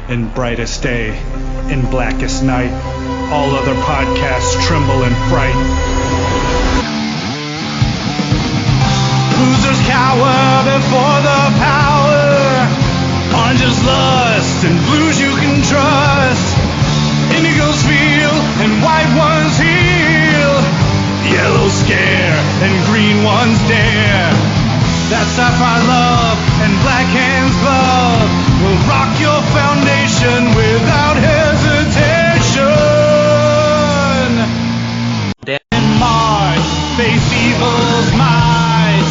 In brightest day, in blackest night, all other podcasts tremble in fright. Losers cower before the power. Oranges lust and blues you can trust. Indigos feel and white ones heal. Yellow scare and green ones dare. That sapphire love and black hands glove will rock your foundation without hesitation. In Mars, face evil's might.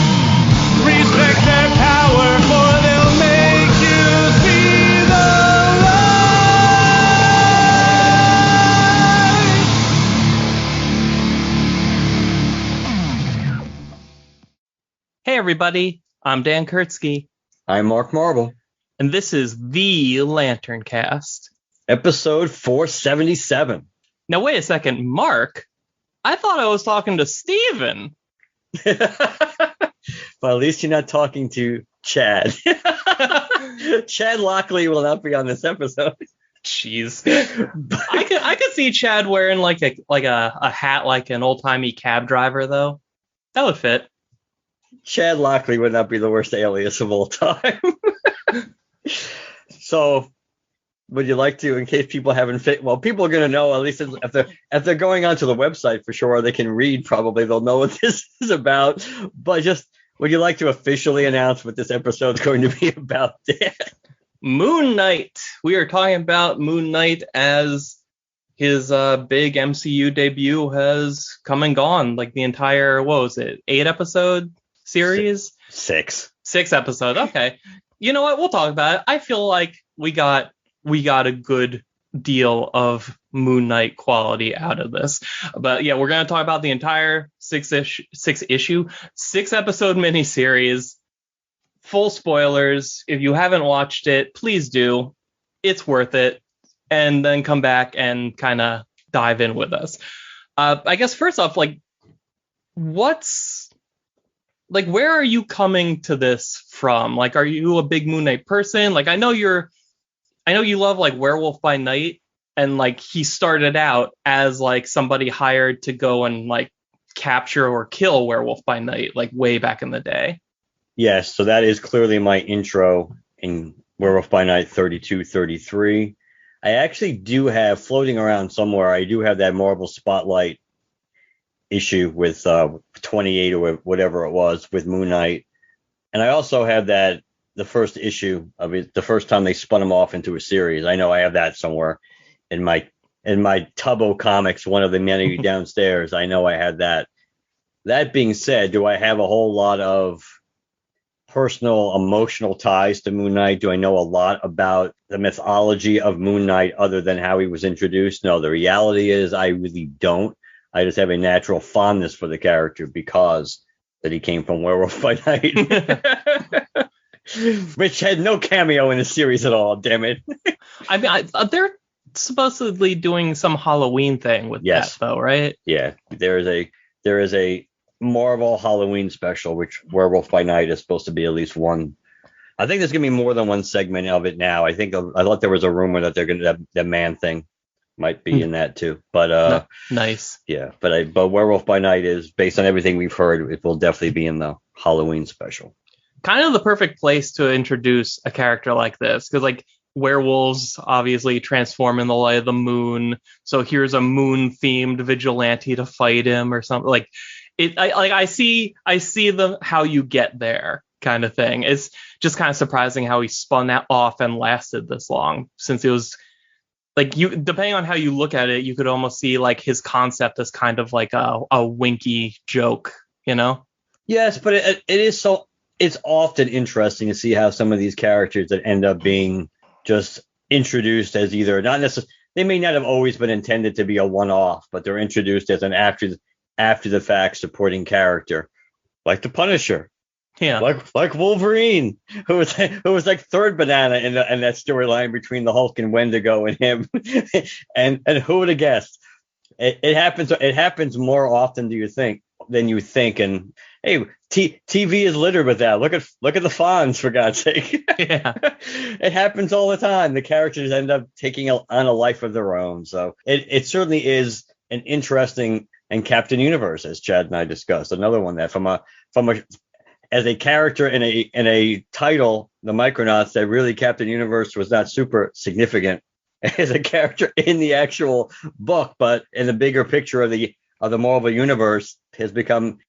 Respect their power, for they'll make you see the light. Hey everybody, I'm Dan Kurtzky. I'm Mark Marble. And this is the LanternCast. Episode 477. Now wait a second, Mark? I thought I was talking to Steven. Well, at least you're not talking to Chad. Chad Lockley will not be on this episode. Jeez. I could see Chad wearing like a hat like an old-timey cab driver, though. That would fit. Chad Lockley would not be the worst alias of all time. So, would you like to, in case people haven't fit? Well, people are going to know, at least if they're going onto the website for sure, they can read probably. They'll know what this is about. But just, would you like to officially announce what this episode is going to be about, Dan? Moon Knight. We are talking about Moon Knight as his big MCU debut has come and gone. Like the entire, what was it, 8-episode series? Six episodes. Okay. You know what? We'll talk about it. I feel like we got a good deal of Moon Knight quality out of this. But yeah, we're going to talk about the entire 6-episode miniseries. Full spoilers. If you haven't watched it, please do. It's worth it. And then come back and kind of dive in with us. I guess first off, where are you coming to this from? Like, are you a big Moon Knight person? Like, I know you love like Werewolf by Night, and like he started out as like somebody hired to go and like capture or kill Werewolf by Night, like way back in the day. Yes, so that is clearly my intro in Werewolf by Night 32, 33. I actually do have floating around somewhere. I do have that Marvel Spotlight issue with 28 or whatever it was with Moon Knight, and I also have that the first issue of it, the first time they spun him off into a series. I know I have that somewhere in my Tubbo comics, one of the many downstairs. I know I had that. That being said, do I have a whole lot of personal emotional ties to Moon Knight? Do I know a lot about the mythology of Moon Knight other than how he was introduced? No, the reality is I really don't. I just have a natural fondness for the character because that he came from Werewolf by Night, which had no cameo in the series at all. Damn it! I mean, they're supposedly doing some Halloween thing with that, though, right? Yeah, there is a Marvel Halloween special, which Werewolf by Night is supposed to be at least one. I think there's gonna be more than one segment of it now. I thought there was a rumor that they're gonna the Man Thing might be in that too, but nice. Yeah, but Werewolf by Night is, based on everything we've heard, it will definitely be in the Halloween special. Kind of the perfect place to introduce a character like this, because like werewolves obviously transform in the light of the moon, so here's a moon themed vigilante to fight him or something. Like it, I see how you get there kind of thing. It's just kind of surprising how he spun that off and lasted this long, since it was. Like, you, depending on how you look at it, you could almost see like his concept as kind of like a winky joke, you know? Yes, but it is so. It's often interesting to see how some of these characters that end up being just introduced as either not necessarily, they may not have always been intended to be a one-off, but they're introduced as an after the fact supporting character, like the Punisher. Yeah, like Wolverine, who was like third banana in that storyline between the Hulk and Wendigo and him, and who would have guessed? It happens more often than you think, and Hey, TV is littered with that. Look at the Fonz, for God's sake. Yeah. It happens all the time. The characters end up taking on a life of their own. So it certainly is an interesting, and Captain Universe, as Chad and I discussed, another one that from a as a character in a title, the Micronauts, that really Captain Universe was not super significant as a character in the actual book, but in the bigger picture of the Marvel Universe, has become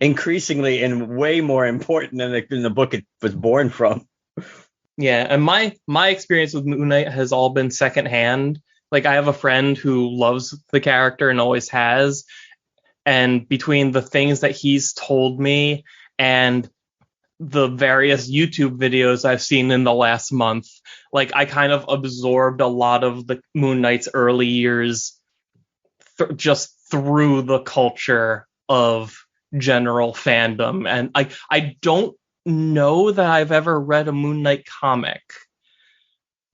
increasingly and way more important than the book it was born from. Yeah, and my experience with Moon Knight has all been secondhand. Like, I have a friend who loves the character and always has, and between the things that he's told me and the various YouTube videos I've seen in the last month, like, I kind of absorbed a lot of the Moon Knight's early years just through the culture of general fandom. And I don't know that I've ever read a Moon Knight comic.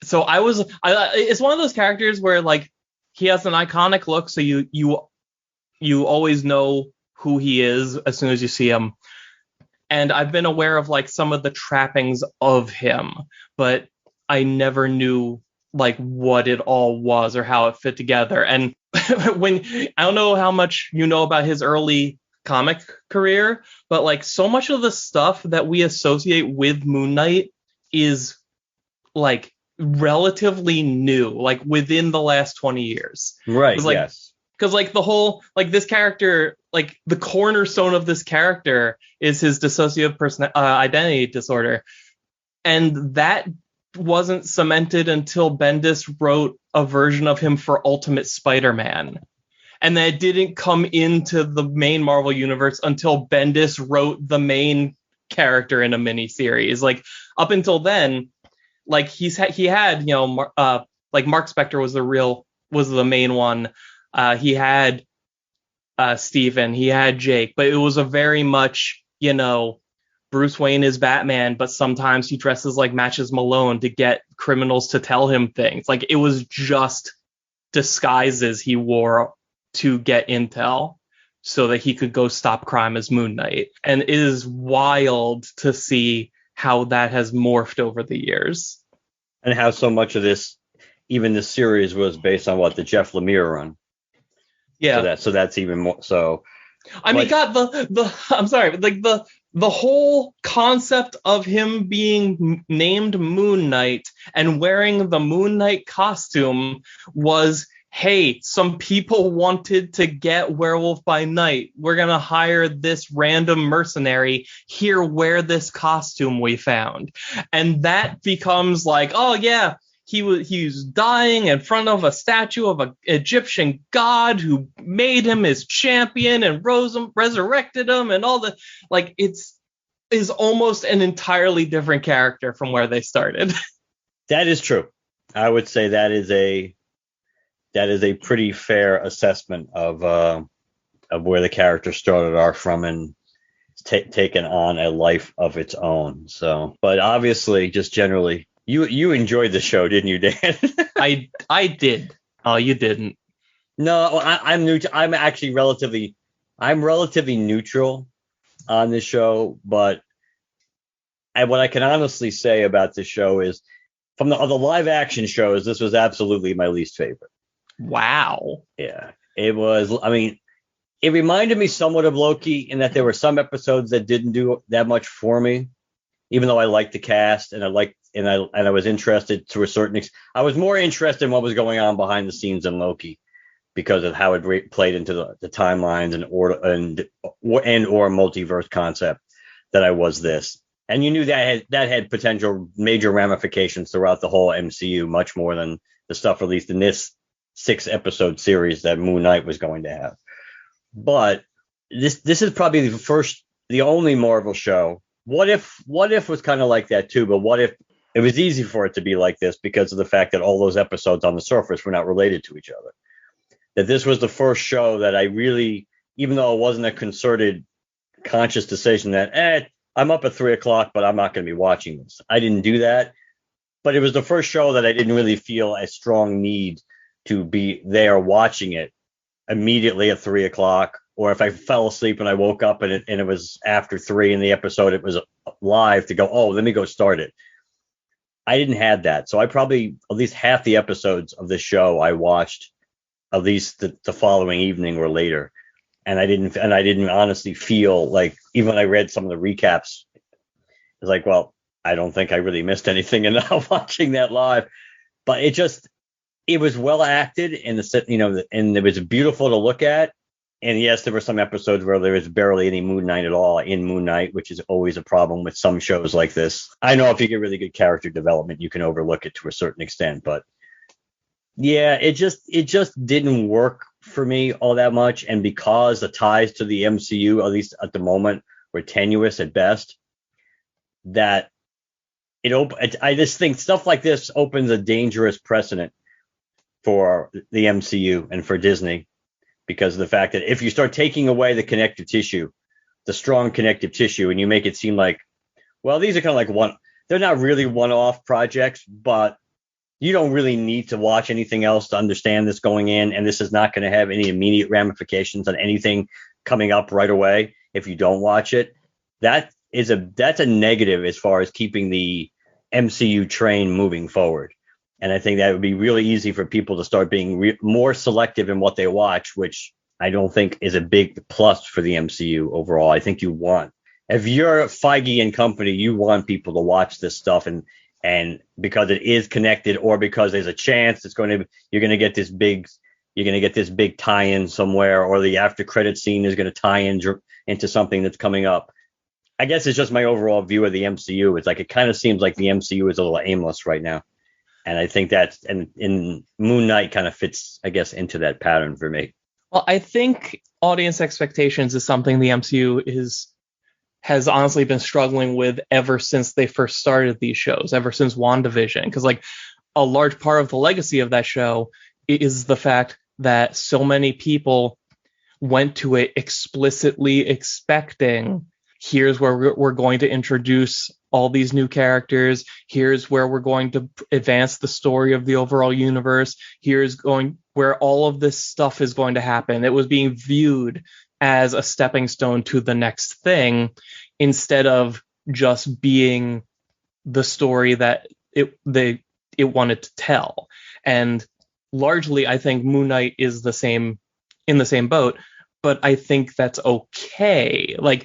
So it's one of those characters where, like, he has an iconic look, so you always know who he is as soon as you see him. And I've been aware of, like, some of the trappings of him, but I never knew, like, what it all was or how it fit together. And when I don't know how much you know about his early comic career, but, like, so much of the stuff that we associate with Moon Knight is, like, relatively new, like, within the last 20 years. Right. Like, yes. Because, like, the whole, like, this character, like, the cornerstone of this character is his dissociative identity disorder. And that wasn't cemented until Bendis wrote a version of him for Ultimate Spider-Man. And that didn't come into the main Marvel universe until Bendis wrote the main character in a miniseries. Like, up until then, like, he had, you know, like, Mark Spector was the main one. He had Stephen, he had Jake, but it was a very much, you know, Bruce Wayne is Batman, but sometimes he dresses like Matches Malone to get criminals to tell him things. Like, it was just disguises he wore to get intel so that he could go stop crime as Moon Knight. And it is wild to see how that has morphed over the years. And how so much of this, even this series, was based on the Jeff Lemire run. Yeah. So that's even more so. I mean, God, I'm sorry, but, like, the whole concept of him being named Moon Knight and wearing the Moon Knight costume was, hey, some people wanted to get Werewolf by Night. We're going to hire this random mercenary. Here, wear this costume we found. And that becomes like, oh, yeah, he was dying in front of a statue of an Egyptian god who made him his champion and resurrected him, and all the, like, is almost an entirely different character from where they started. That is true. I would say that is a pretty fair assessment of where the character started off from and taken on a life of its own. So, but obviously, just generally, you enjoyed the show, didn't you, Dan? I did. Oh, you didn't. No, I'm new. I'm actually relatively neutral on this show, but what I can honestly say about this show is, from the live action shows, this was absolutely my least favorite. Wow. Yeah, it was. I mean, it reminded me somewhat of Loki in that there were some episodes that didn't do that much for me, even though I liked the cast and I was interested to a certain extent. I was more interested in what was going on behind the scenes in Loki because of how it played into the timelines and or multiverse concept that I was this. And you knew that had potential major ramifications throughout the whole MCU, much more than the stuff released in this 6-episode series that Moon Knight was going to have. But this is probably the only Marvel show. What If was kind of like that too, but What If, it was easy for it to be like this because of the fact that all those episodes on the surface were not related to each other. That this was the first show that I really, even though it wasn't a concerted, conscious decision that, I'm up at 3:00, but I'm not going to be watching this. I didn't do that. But it was the first show that I didn't really feel a strong need to be there watching it immediately at 3:00 or if I fell asleep and I woke up and it was after 3 in the episode, it was live, to go, oh, let me go start it. I didn't have that. So I probably, at least half the episodes of the show I watched at least the following evening or later. And I didn't honestly feel like, even when I read some of the recaps, it's like, well, I don't think I really missed anything in watching that live. But it was well acted, and and it was beautiful to look at. And yes, there were some episodes where there was barely any Moon Knight at all in Moon Knight, which is always a problem with some shows like this. I know if you get really good character development, you can overlook it to a certain extent, but yeah, it just didn't work for me all that much. And because the ties to the MCU, at least at the moment, were tenuous at best, that I just think stuff like this opens a dangerous precedent for the MCU and for Disney, because of the fact that if you start taking away the connective tissue, the strong connective tissue, and you make it seem like, well, these are kind of like they're not really one-off projects, but you don't really need to watch anything else to understand this going in, and this is not going to have any immediate ramifications on anything coming up right away if you don't watch it. That's a negative as far as keeping the MCU train moving forward. And I think that would be really easy for people to start being more selective in what they watch, which I don't think is a big plus for the MCU overall. I think if you're Feige and company, you want people to watch this stuff, and because it is connected, or because there's a chance you're going to get this big tie-in somewhere, or the after credit scene is going to tie into something that's coming up. I guess it's just my overall view of the MCU. It's like, it kind of seems like the MCU is a little aimless right now. And I think in Moon Knight kind of fits, I guess, into that pattern for me. Well, I think audience expectations is something the MCU has honestly been struggling with ever since they first started these shows, ever since WandaVision. Because like a large part of the legacy of that show is the fact that so many people went to it explicitly expecting, here's where we're going to introduce all these new characters. Here's where we're going to advance the story of the overall universe. Here's where all of this stuff is going to happen. It was being viewed as a stepping stone to the next thing, instead of just being the story that it wanted to tell. And largely, I think Moon Knight is in the same boat, but I think that's okay. Like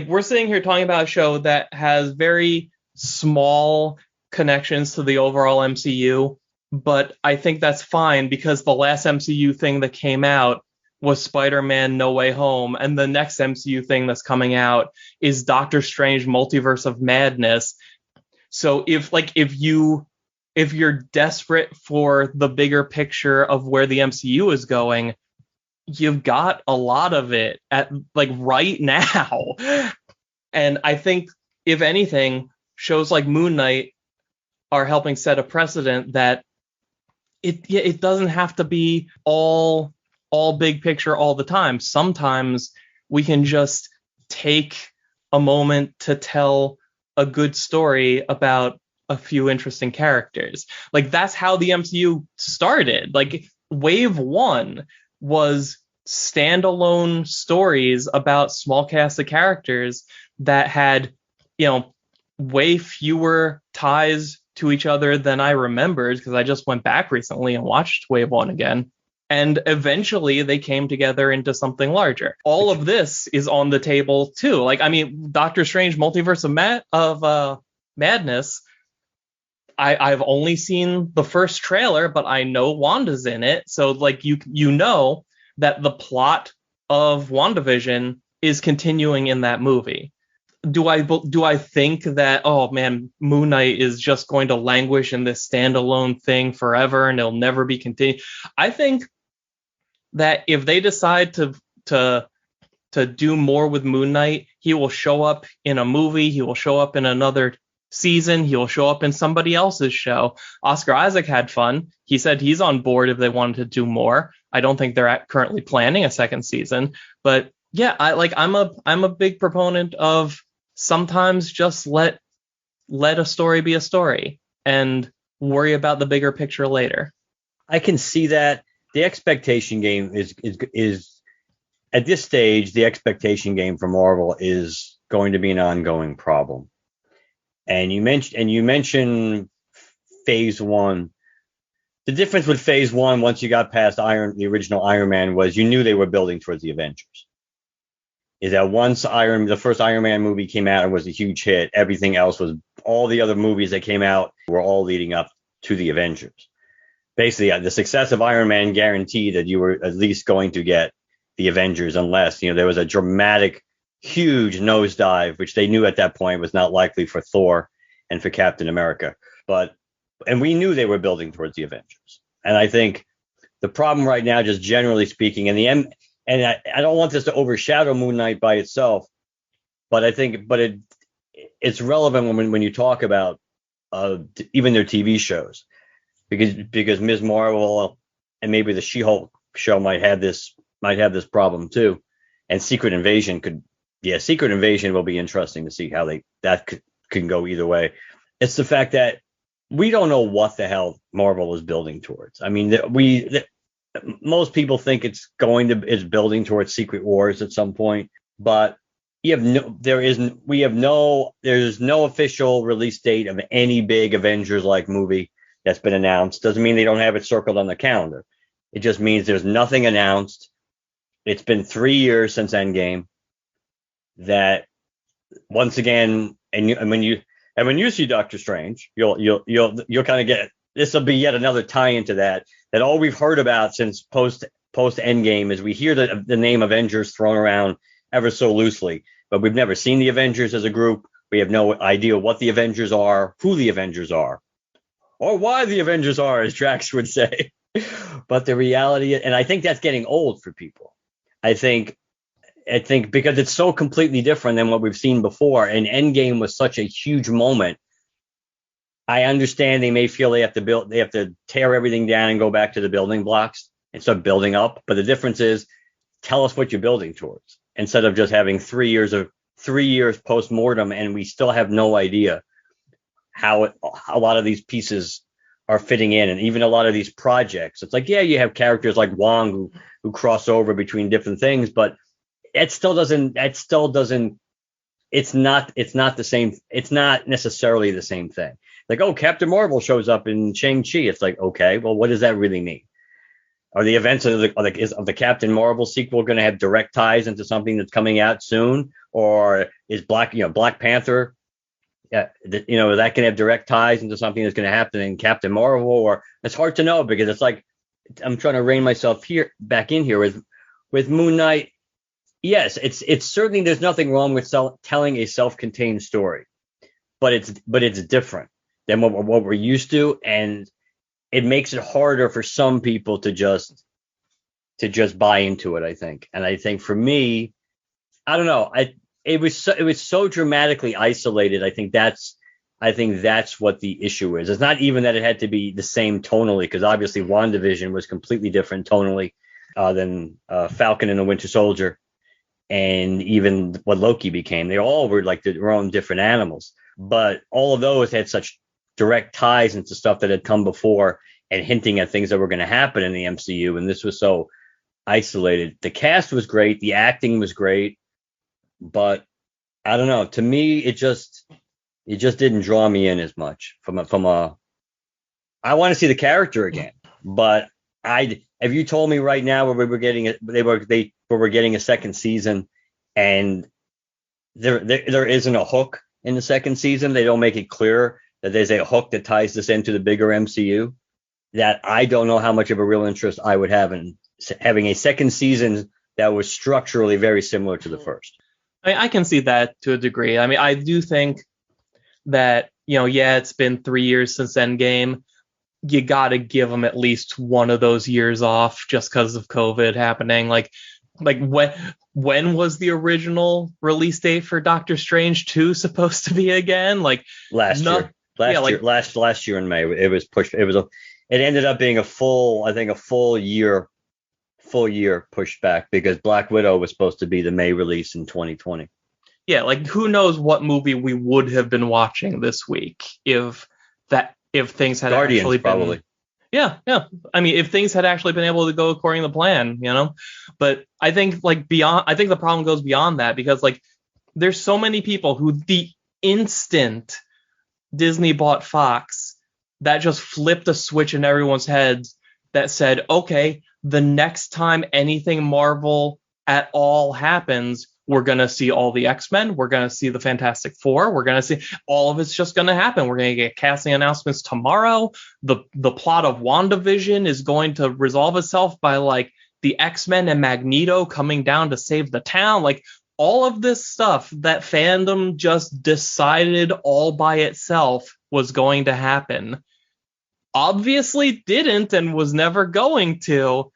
we're sitting here talking about a show that has very small connections to the overall MCU, but I think that's fine, because the last MCU thing that came out was Spider-Man No Way Home, and the next MCU thing that's coming out is Doctor Strange Multiverse of Madness. So if you're desperate for the bigger picture of where the MCU is going, you've got a lot of it at right now. And I think, if anything, shows like Moon Knight are helping set a precedent that it doesn't have to be all big picture all the time. Sometimes we can just take a moment to tell a good story about a few interesting characters. Like, that's how the MCU started. Like, Wave 1 was standalone stories about small cast of characters that had, way fewer ties to each other than I remembered, because I just went back recently and watched Wave 1 again. And eventually they came together into something larger. All of this is on the table too. Doctor Strange Multiverse of Madness, I've only seen the first trailer, but I know Wanda's in it. So you know that the plot of WandaVision is continuing in that movie. Do I think that, oh man, Moon Knight is just going to languish in this standalone thing forever and it'll never be continued? I think that if they decide to do more with Moon Knight, he will show up in a movie, he will show up in another season, he will show up in somebody else's show. Oscar Isaac had fun. He said he's on board if they wanted to do more. I don't think they're currently planning a second season, but yeah, I'm a big proponent of sometimes just let a story be a story and worry about the bigger picture later. I can see that. The expectation game is at this stage, the expectation game for Marvel is going to be an ongoing problem. And you mentioned Phase 1. The difference with Phase 1, once you got past the original Iron Man, was you knew they were building towards the Avengers. Is that once the first Iron Man movie came out and was a huge hit, everything else was, all the other movies that came out were all leading up to the Avengers. Basically, the success of Iron Man guaranteed that you were at least going to get the Avengers, unless, there was a dramatic, huge nosedive, which they knew at that point was not likely for Thor and for Captain America. And we knew they were building towards the Avengers. And I think the problem right now, just generally speaking, and I don't want this to overshadow Moon Knight by itself, but I think, it's relevant when you talk about even their TV shows, because Ms. Marvel and maybe the She-Hulk show might have this problem too, and Secret Invasion will be interesting to see how that can go either way. It's the fact that we don't know what the hell Marvel is building towards. I mean, most people think it's building towards Secret Wars at some point, but there's no official release date of any big Avengers like movie that's been announced. Doesn't mean they don't have it circled on the calendar. It just means there's nothing announced. It's been 3 years since Endgame. That once again, and when you see Doctor Strange, you'll kind of get, this will be yet another tie into that all we've heard about since post Endgame is we hear the name Avengers thrown around ever so loosely, but we've never seen the Avengers as a group. We have no idea what the Avengers are, who the Avengers are, or why the Avengers are, as Drax would say. But the reality, and I think that's getting old for people. I think because it's so completely different than what we've seen before, and Endgame was such a huge moment. I understand they may feel they have to tear everything down and go back to the building blocks and start building up. But the difference is, tell us what you're building towards, instead of just having 3 years post-mortem, and we still have no idea how a lot of these pieces are fitting in, and even a lot of these projects. It's like, yeah, you have characters like Wong who cross over between different things, but it's not the same. It's not necessarily the same thing. Like, oh, Captain Marvel shows up in Shang-Chi. It's like, okay, well, what does that really mean? Are the events of the Captain Marvel sequel going to have direct ties into something that's coming out soon? Or is Black Panther, is that going to have direct ties into something that's going to happen in Captain Marvel? Or it's hard to know, because it's like, I'm trying to rein myself back in here with Moon Knight. Yes, it's certainly, there's nothing wrong with telling a self-contained story, but it's different than what we're used to, and it makes it harder for some people to just buy into it, I think. And I think for me, I don't know, it was so dramatically isolated. I think that's what the issue is. It's not even that it had to be the same tonally, because obviously WandaVision was completely different tonally than Falcon and the Winter Soldier, and even what Loki became. They all were like their own different animals, but all of those had such direct ties into stuff that had come before and hinting at things that were going to happen in the MCU. And this was so isolated. The cast was great. The acting was great, but I don't know. To me, it just didn't draw me in as much I want to see the character again, but if you told me right now where we were getting a second season, and there isn't a hook in the second season, they don't make it clear that there's a hook that ties this into the bigger MCU, that I don't know how much of a real interest I would have in having a second season that was structurally very similar to the first. I can see that to a degree. I mean, I do think that, it's been 3 years since Endgame. You got to give them at least one of those years off just because of COVID happening. Like when was the original release date for Doctor Strange 2 supposed to be again? Like last year in May. It was pushed. It ended up being a full year pushed back, because Black Widow was supposed to be the May release in 2020. Yeah, like who knows what movie we would have been watching this week if things had Guardians, actually been. Probably. Yeah, yeah. I mean, if things had actually been able to go according to plan, but I think I think the problem goes beyond that because there's so many people who the instant Disney bought Fox, that just flipped a switch in everyone's heads that said, okay, the next time anything Marvel at all happens, we're going to see all the X-Men. We're going to see the Fantastic Four. We're going to see all of it's just going to happen. We're going to get casting announcements tomorrow. The plot of WandaVision is going to resolve itself by the X-Men and Magneto coming down to save the town. All of this stuff that fandom just decided all by itself was going to happen obviously didn't and was never going to.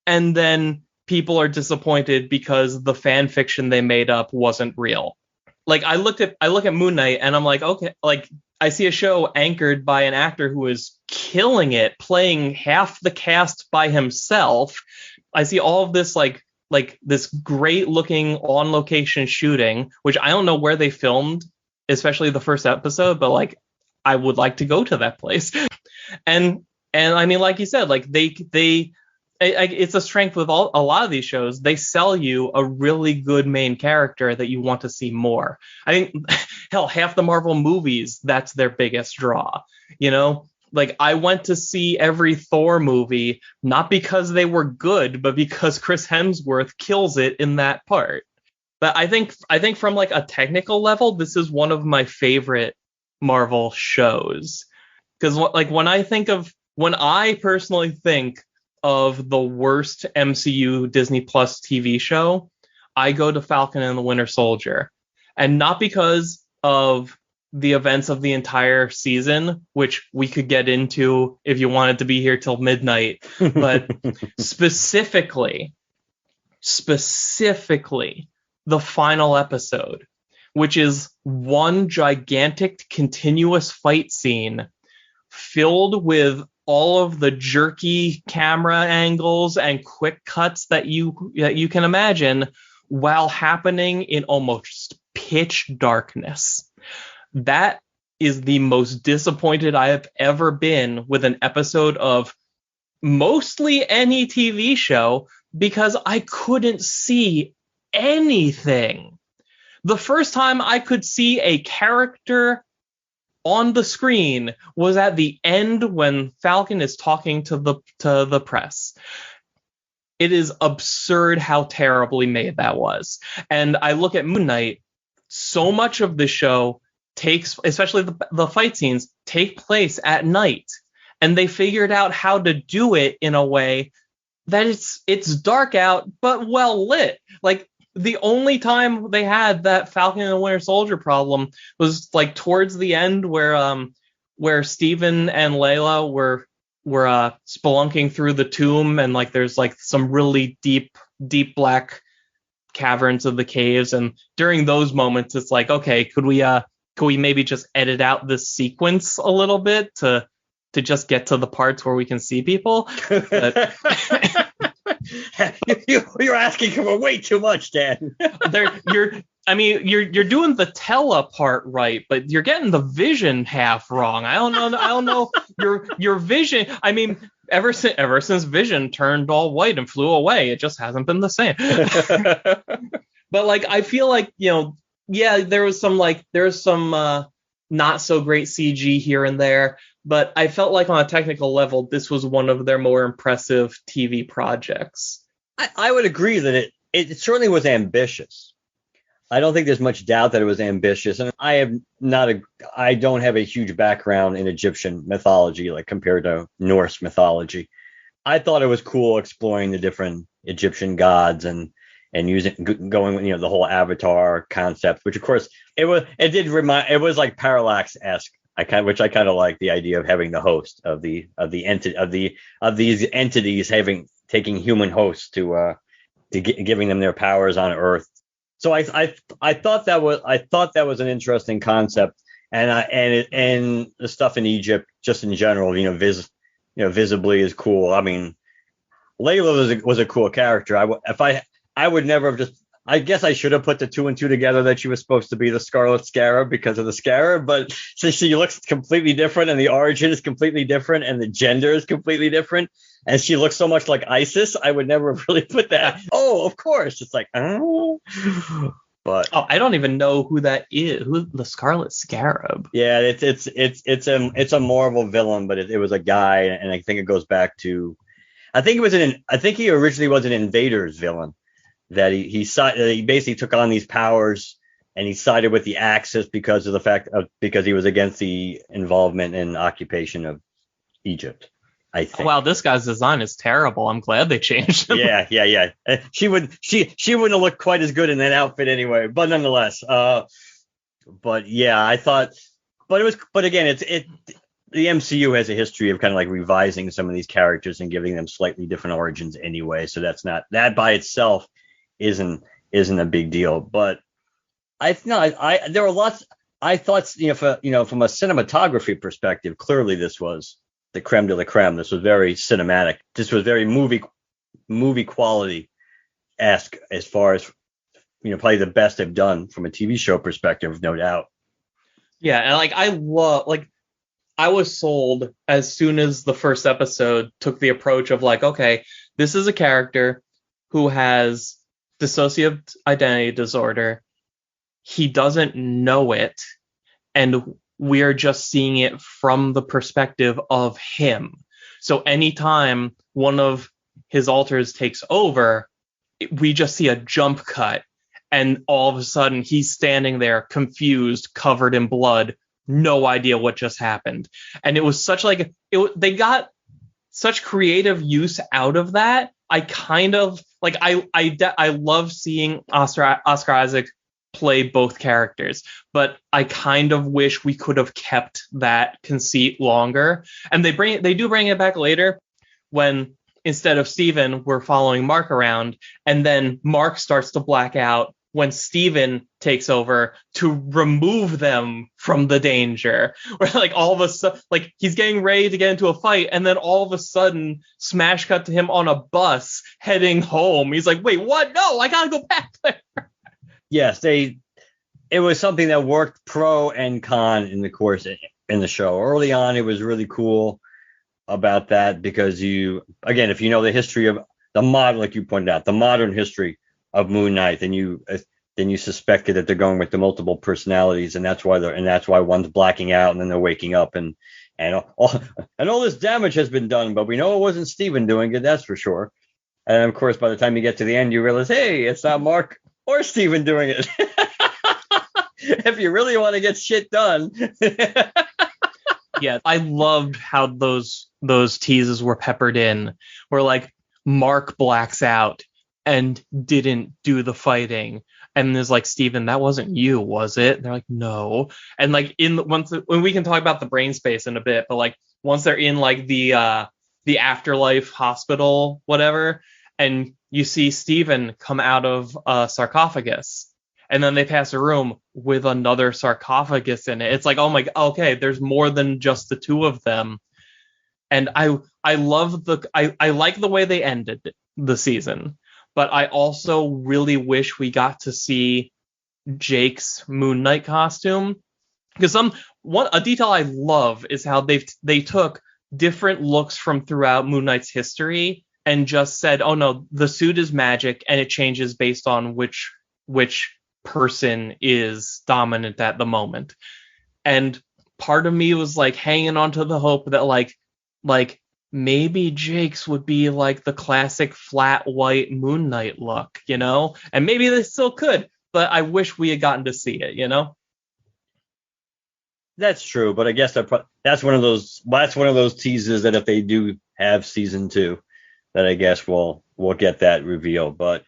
And then people are disappointed because the fan fiction they made up wasn't real. I look at Moon Knight and I'm like, okay, I see a show anchored by an actor who is killing it, playing half the cast by himself. I see all of this this great looking on location shooting, which I don't know where they filmed, especially the first episode, but I would like to go to that place. And I mean, like you said, it's a strength with a lot of these shows. They sell you a really good main character that you want to see more. I think, hell, half the Marvel movies, that's their biggest draw. I went to see every Thor movie, not because they were good, but because Chris Hemsworth kills it in that part. But I think from a technical level, this is one of my favorite Marvel shows. Because when I personally think of the worst MCU Disney Plus TV show, I go to Falcon and the Winter Soldier. And not because of the events of the entire season, which we could get into if you wanted to be here till midnight, but specifically the final episode, which is one gigantic continuous fight scene filled with all of the jerky camera angles and quick cuts that you can imagine while happening in almost pitch darkness. That is the most disappointed I have ever been with an episode of mostly any TV show because I couldn't see anything. The first time I could see a character on the screen was at the end when Falcon is talking to the press. It is absurd how terribly made that was. And I look at Moon Knight, so much of the show especially the fight scenes, take place at night. And they figured out how to do it in a way that it's dark out, but well lit. The only time they had that Falcon and the Winter Soldier problem was towards the end where Steven and Layla were spelunking through the tomb and there's some really deep black caverns of the caves, and during those moments it's okay, could we maybe just edit out this sequence a little bit to just get to the parts where we can see people? But you're asking for way too much, Dan. You're doing the tele part right, but you're getting the vision half wrong. I don't know your vision. I mean, ever since Vision turned all white and flew away, it just hasn't been the same. But I feel yeah, there was some not so great CG here and there, but I felt on a technical level, this was one of their more impressive TV projects. I would agree that it certainly was ambitious. I don't think there's much doubt that it was ambitious, and I don't have a huge background in Egyptian mythology compared to Norse mythology. I thought it was cool exploring the different Egyptian gods and going with the whole Avatar concept, which of course it was like Parallax-esque. Which I kind of like the idea of having the host of these entities taking human hosts to giving them their powers on Earth. So I thought that was an interesting concept, and the stuff in Egypt just in general, visibly is cool. I mean, Layla was a cool character. I would never have I guess I should have put the 2 and 2 together that she was supposed to be the Scarlet Scarab because of the scarab, but since she looks completely different and the origin is completely different and the gender is completely different and she looks so much like Isis, I would never have really put that. Oh, of course. It's like, oh. But I don't even know who that is. Who the Scarlet Scarab? yeah, it's a Marvel villain, but it was a guy, and I think it goes back to I think he originally was an Invaders villain that he basically took on these powers and he sided with the Axis because of the fact of because he was against the involvement and occupation of Egypt. I think. Wow, this guy's design is terrible. I'm glad they changed him. Yeah. She wouldn't have looked quite as good in that outfit anyway, but nonetheless. But yeah, I thought, but again, the MCU has a history of kind of like revising some of these characters and giving them slightly different origins anyway. So that by itself isn't a big deal. But there were lots. I thought, from a cinematography perspective, clearly this was the creme de la creme. This was very cinematic. This was very movie quality esque as far as probably the best they've done from a TV show perspective, no doubt. Yeah, and I was sold as soon as the first episode took the approach of like, okay, this is a character who has dissociative identity disorder. He doesn't know it, and we are just seeing it from the perspective of him. So anytime one of his alters takes over, we just see a jump cut, and all of a sudden he's standing there confused, covered in blood, no idea what just happened. And it was such they got such creative use out of that. I kind of like I love seeing Oscar Isaac play both characters, but I kind of wish we could have kept that conceit longer. And they do bring it back later when instead of Steven, we're following Mark around, and then Mark starts to black out when Steven takes over to remove them from the danger. Where like all of a sudden, like he's getting ready to get into a fight, and then all of a sudden, smash cut to him on a bus heading home. He's like, wait, what? No, I gotta go back there. Yes, it was something that worked pro and con in the course in the show. Early on, it was really cool about that because if you know the history of the modern, like you pointed out, the modern history of Moon Knight, then you suspected that they're going with the multiple personalities, and that's why one's blacking out and then they're waking up and all this damage has been done, but we know it wasn't Steven doing it, that's for sure. And of course, by the time you get to the end, you realize, hey, it's not Mark or Steven doing it. If you really want to get shit done. Yeah, I loved how those teases were peppered in, where like Mark blacks out and didn't do the fighting, and there's like, Steven, that wasn't you, was it? And they're like, no. And like when we can talk about the brain space in a bit, but like once they're in like the afterlife hospital, whatever, and you see Steven come out of a sarcophagus, and then they pass a room with another sarcophagus in it. It's like, oh my, okay, there's more than just the two of them. And I love I like the way they ended the season, but I also really wish we got to see Jake's Moon Knight costume, because a detail I love is how they took different looks from throughout Moon Knight's history and just said, oh no, the suit is magic and it changes based on which person is dominant at the moment. And part of me was like hanging on to the hope that like maybe Jake's would be like the classic flat white Moon Knight look, and maybe they still could, but I wish we had gotten to see it, That's true, but I guess that's one of those teases that if they do have season 2, that I guess we'll get that reveal. But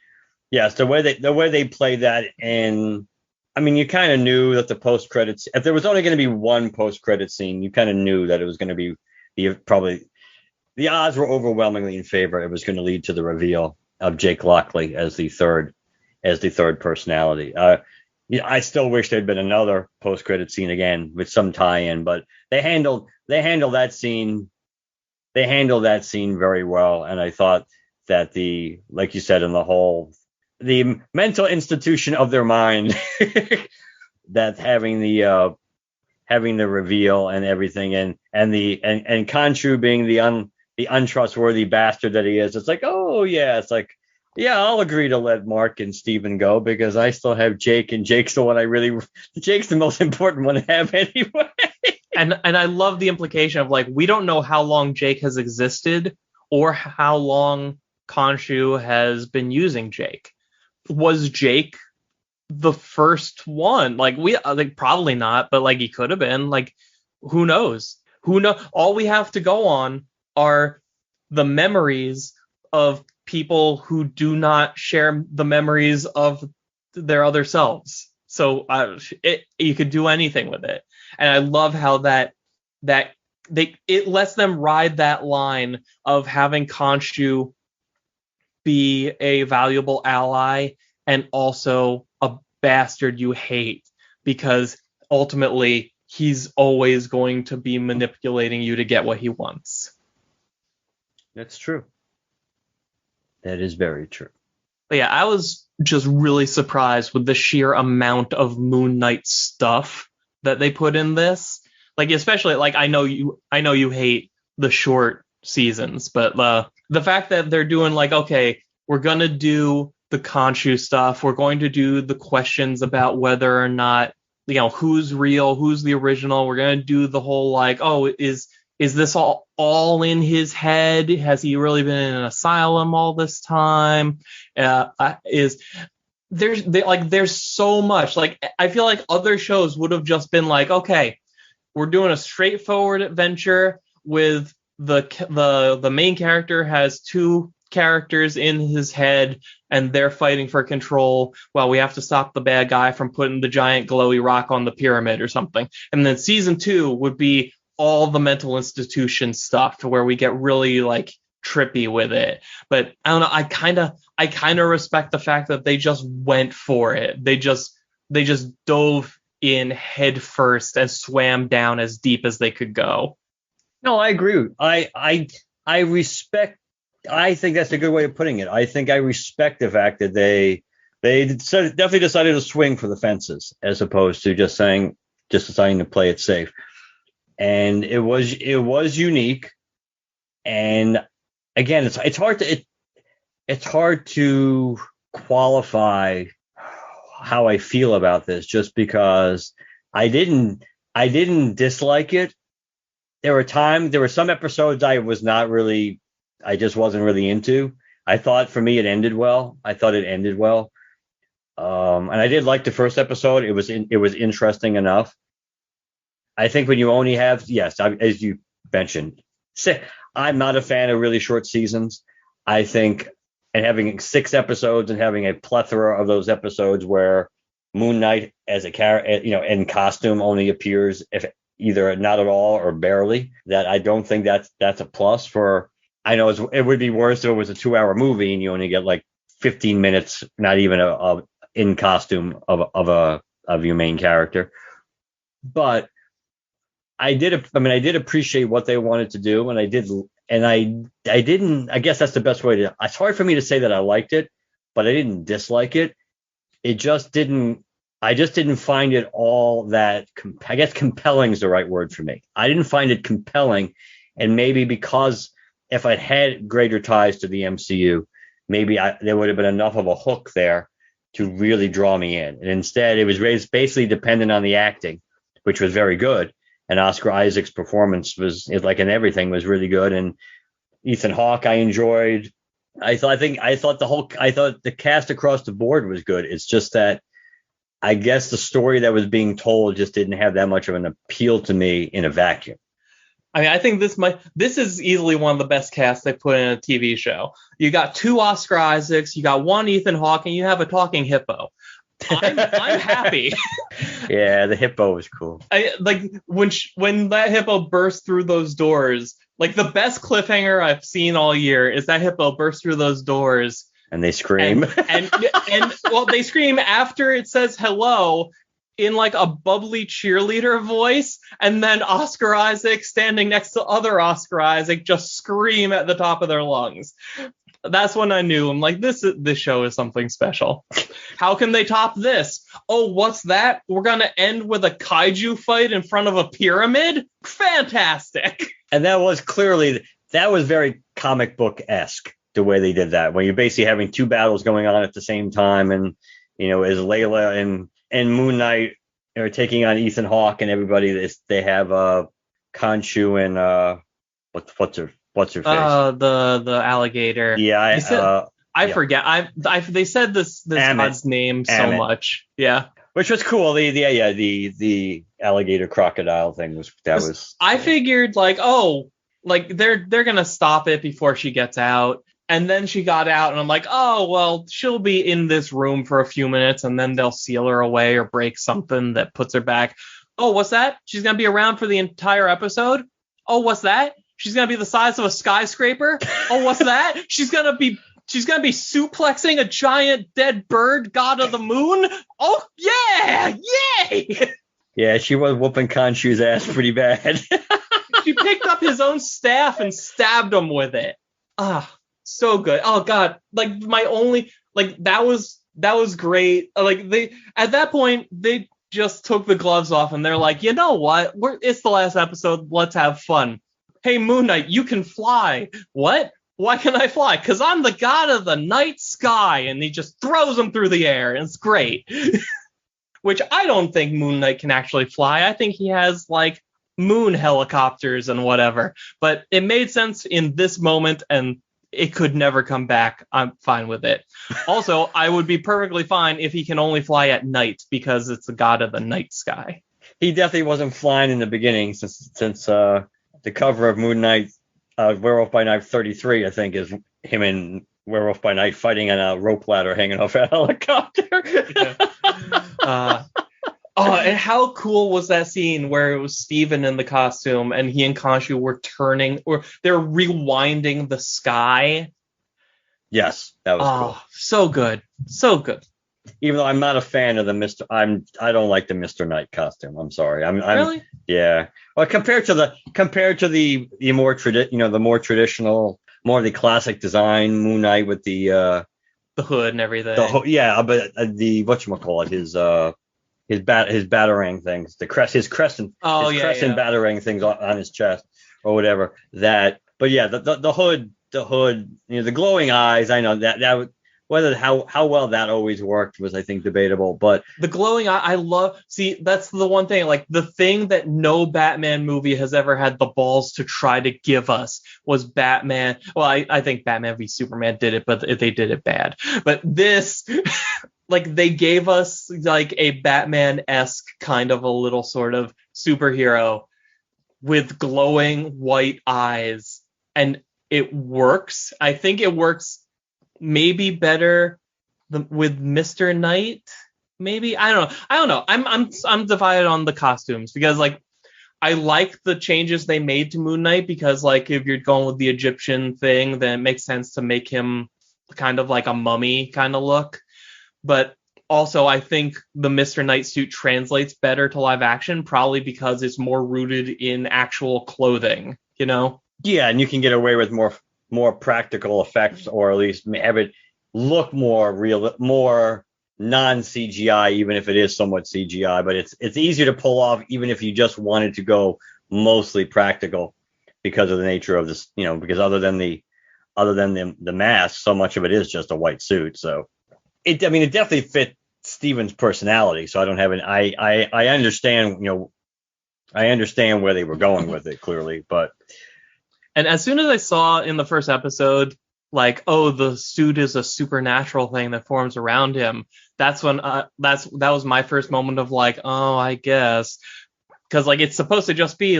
yes, the way they play that, and I mean, you kind of knew that the post credits, if there was only going to be one post credit scene, you kind of knew that it was going to be probably the odds were overwhelmingly in favor. It was going to lead to the reveal of Jake Lockley as the third personality. I still wish there'd been another post credit scene again with some tie-in, but they handled that scene. They handled that scene very well, and I thought that like you said, in the whole the mental institution of their mind that's having the reveal and everything, and Khonshu being the untrustworthy bastard that he is. It's like, oh yeah, it's like, yeah, I'll agree to let Mark and Steven go because I still have Jake, and Jake's the one Jake's the most important one to have anyway. And I love the implication of like, we don't know how long Jake has existed or how long Khonshu has been using Jake. Was Jake the first one? Like, we like, probably not, but like, he could have been. Like, who knows? All we have to go on are the memories of people who do not share the memories of their other selves. So you could do anything with it, and I love how it lets them ride that line of having Khonshu be a valuable ally and also a bastard you hate, because ultimately he's always going to be manipulating you to get what he wants. That's true. That is very true. But yeah, I was just really surprised with the sheer amount of Moon Knight stuff that they put in this. Like, especially, like, I know you hate the short seasons, but the fact that they're doing like, okay, we're gonna do the Khonshu stuff, we're going to do the questions about whether or not, you know, who's real, who's the original. We're gonna do the whole like, oh, is this all in his head? Has he really been in an asylum all this time? There's so much. Like, I feel like other shows would have just been like, okay, we're doing a straightforward adventure with the main character has two characters in his head and they're fighting for control while we have to stop the bad guy from putting the giant glowy rock on the pyramid or something. And then season 2 would be all the mental institution stuff where we get really like trippy with it. But I don't know, I kind of respect the fact that they just went for it. They just dove in head first and swam down as deep as they could go. No, I agree. I respect. I think that's a good way of putting it. I think I respect the fact that they definitely decided to swing for the fences as opposed to just deciding to play it safe. And it was unique. And again, it's hard to qualify how I feel about this just because I didn't dislike it. There were some episodes I just wasn't really into. I thought for me it ended well. And I did like the first episode. It was interesting enough. I think when you only have, yes, as you mentioned, I'm not a fan of really short seasons. I think, and having 6 episodes and having a plethora of those episodes where Moon Knight as a character, in costume only appears if either not at all or barely, that I don't think that's a plus for. I know it would be worse if it was a 2-hour movie and you only get like 15 minutes, not even in costume of your main character. But I did appreciate what they wanted to do, and I didn't. I guess that's the best way to. It's hard for me to say that I liked it, but I didn't dislike it. It just didn't. I just didn't find it all that. I guess compelling is the right word for me. I didn't find it compelling, and maybe because if I had greater ties to the MCU, maybe there would have been enough of a hook there to really draw me in. And instead, it was basically dependent on the acting, which was very good. And Oscar Isaac's performance was like in everything was really good. And Ethan Hawke, I enjoyed. I thought the cast across the board was good. It's just that I guess the story that was being told just didn't have that much of an appeal to me in a vacuum. I mean, I think this is easily one of the best casts they put in a TV show. You got 2 Oscar Isaacs, you got 1 Ethan Hawke, and you have a talking hippo. I'm happy. Yeah, the hippo was cool. Like when that hippo burst through those doors, like the best cliffhanger I've seen all year is that hippo burst through those doors and they scream. And well, they scream after it says hello in like a bubbly cheerleader voice, and then Oscar Isaac standing next to other Oscar Isaac just scream at the top of their lungs. That's when I knew. I'm like, this show is something special. How can they top this? Oh, what's that? We're gonna end with a kaiju fight in front of a pyramid? Fantastic. And that was very comic book-esque, the way they did that, when you're basically having two battles going on at the same time, and as Layla and Moon Knight are taking on Ethan Hawke and everybody, they have Khonshu and what's her face? The alligator. Yeah, I forget. They said this god's name so much. Yeah. Which was cool. The alligator crocodile thing was. I figured they're gonna stop it before she gets out, and then she got out, and I'm like, oh well, she'll be in this room for a few minutes, and then they'll seal her away or break something that puts her back. Oh, what's that? She's gonna be around for the entire episode. Oh, what's that? She's gonna be the size of a skyscraper. Oh, what's that? She's gonna be suplexing a giant dead bird, god of the moon. Oh, yeah! Yay! Yeah, she was whooping Khonshu's ass pretty bad. She picked up his own staff and stabbed him with it. So good. Oh, God. That was great. At that point, they just took the gloves off and they're like, you know what? It's the last episode. Let's have fun. Hey, Moon Knight, you can fly. What? Why can I fly? Because I'm the god of the night sky. And he just throws him through the air. And it's great. Which I don't think Moon Knight can actually fly. I think he has, moon helicopters and whatever. But it made sense in this moment, and it could never come back. I'm fine with it. Also, I would be perfectly fine if he can only fly at night, because it's the god of the night sky. He definitely wasn't flying in the beginning, since the cover of Moon Knight, Werewolf by Night 33, I think, is him and Werewolf by Night fighting on a rope ladder hanging off a helicopter. Yeah. And how cool was that scene where it was Steven in the costume and he and Khonshu were they're rewinding the sky? Yes, that was cool. So good. So good. Even though I'm not a fan of I don't like the Mr. Knight costume. I'm sorry. Really? Yeah. Well, compared to the more the more traditional, more of the classic design Moon Knight with the hood and everything. But the whatchamacallit, his batarang things, his crescent batarang things on his chest or whatever. That, but yeah, the hood, the glowing eyes. I know that whether how well that always worked was, I think, debatable. But the glowing eye, I love. See, that's the one thing. The thing that no Batman movie has ever had the balls to try to give us was Batman. Well, I think Batman v Superman did it, but they did it bad. But this, they gave us a Batman-esque kind of a little sort of superhero with glowing white eyes, and it works. I think it works. Maybe better with Mr. Knight. Maybe I don't know. I'm divided on the costumes, because I like the changes they made to Moon Knight, because if you're going with the Egyptian thing, then it makes sense to make him kind of like a mummy kind of look. But also, I think the Mr. Knight suit translates better to live action, probably because it's more rooted in actual clothing. Yeah, and you can get away with more practical effects, or at least have it look more real, more non-CGI, even if it is somewhat CGI. But it's easier to pull off, even if you just wanted to go mostly practical, because of the nature of this, because other than the mask, so much of it is just a white suit. So it definitely fit Steven's personality. So I don't have I understand, I understand where they were going with it, clearly, but. And as soon as I saw in the first episode, the suit is a supernatural thing that forms around him, that's when that was my first moment of oh, I guess, because it's supposed to just be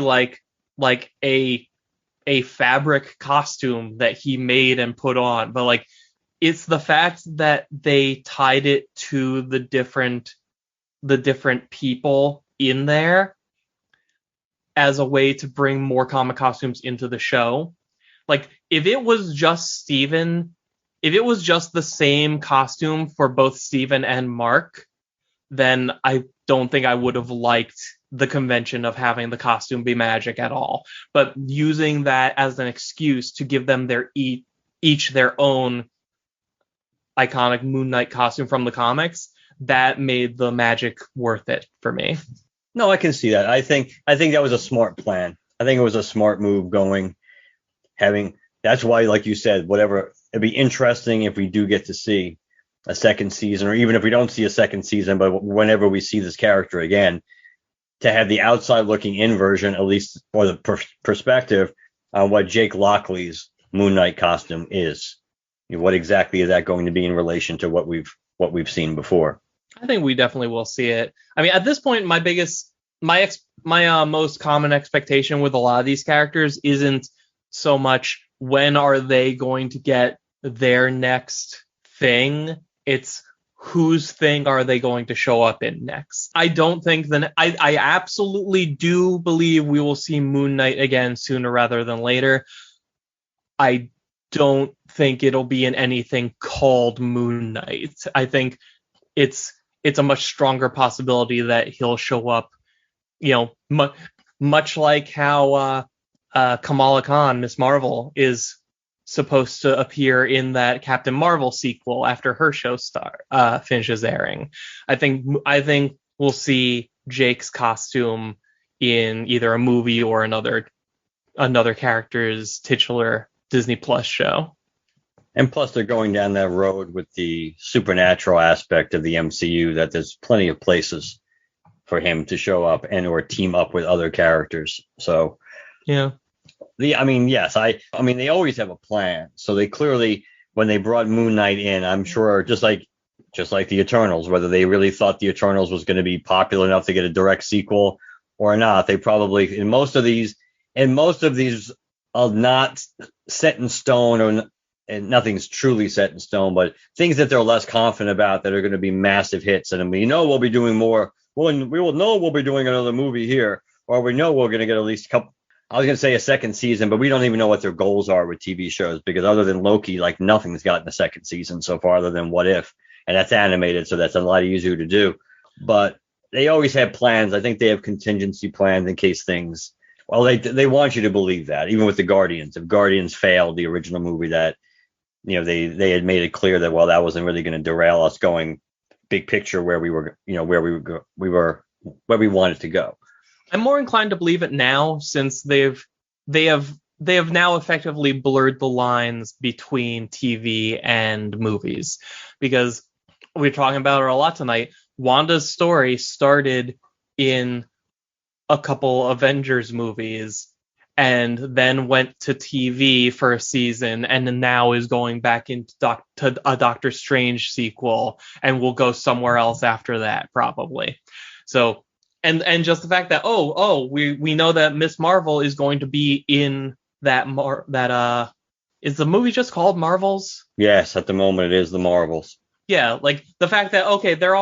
a fabric costume that he made and put on, but it's the fact that they tied it to the different people in there as a way to bring more comic costumes into the show. If it was just Steven, if it was just the same costume for both Steven and Mark, then I don't think I would have liked the convention of having the costume be magic at all. But using that as an excuse to give them each their own iconic Moon Knight costume from the comics, that made the magic worth it for me. No, I can see that. I think that was a smart plan. I think it was a smart move having. That's why, like you said, whatever, it'd be interesting if we do get to see a second season, or even if we don't see a second season, but whenever we see this character again, to have the outside looking in version, at least for the perspective on what Jake Lockley's Moon Knight costume is. What exactly is that going to be in relation to what we've seen before? I think we definitely will see it. I mean, at this point, my most common expectation with a lot of these characters isn't so much when are they going to get their next thing. It's whose thing are they going to show up in next. I don't think that I absolutely do believe we will see Moon Knight again sooner rather than later. I don't think it'll be in anything called Moon Knight. I think it's a much stronger possibility that he'll show up, much like how Kamala Khan, Miss Marvel, is supposed to appear in that Captain Marvel sequel after her show finishes airing. I think we'll see Jake's costume in either a movie or another character's titular Disney Plus show. And plus, they're going down that road with the supernatural aspect of the MCU, that there's plenty of places for him to show up and or team up with other characters. So, yeah. Yes, they always have a plan. So they clearly, when they brought Moon Knight in, I'm sure just like the Eternals, whether they really thought the Eternals was going to be popular enough to get a direct sequel or not, they probably, in most of these are not set in stone, and nothing's truly set in stone, but things that they're less confident about that are going to be massive hits. And we'll be doing more. Well, we will know we'll be doing another movie here, or we know we're going to get at least a couple. I was going to say a second season, but we don't even know what their goals are with TV shows, because other than Loki, like nothing's gotten a second season so far other than What If, and that's animated, so that's a lot easier to do. But they always have plans. I think they have contingency plans in case things. Well, they want you to believe that, even with the Guardians. If Guardians failed, the original movie, that they had made it clear that that wasn't really going to derail us going big picture where we wanted to go. I'm more inclined to believe it now, since they have now effectively blurred the lines between TV and movies, because we're talking about it a lot tonight. Wanda's story started in a couple Avengers movies and then went to TV for a season, and then now is going back into to a Doctor Strange sequel, and will go somewhere else after that probably. So, and just the fact that we know that Miss Marvel is going to be in that is the movie just called Marvels? Yes, at the moment it is the Marvels. Yeah, like the fact that they're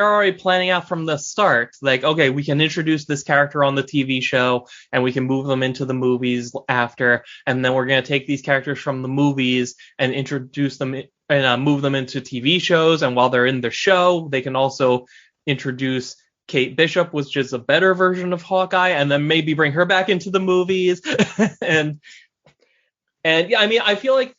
already planning out from the start, like, okay, we can introduce this character on the TV show and we can move them into the movies after, and then we're going to take these characters from the movies and introduce them and move them into TV shows, and while they're in the show, they can also introduce Kate Bishop, which is a better version of Hawkeye, and then maybe bring her back into the movies. and yeah, I feel like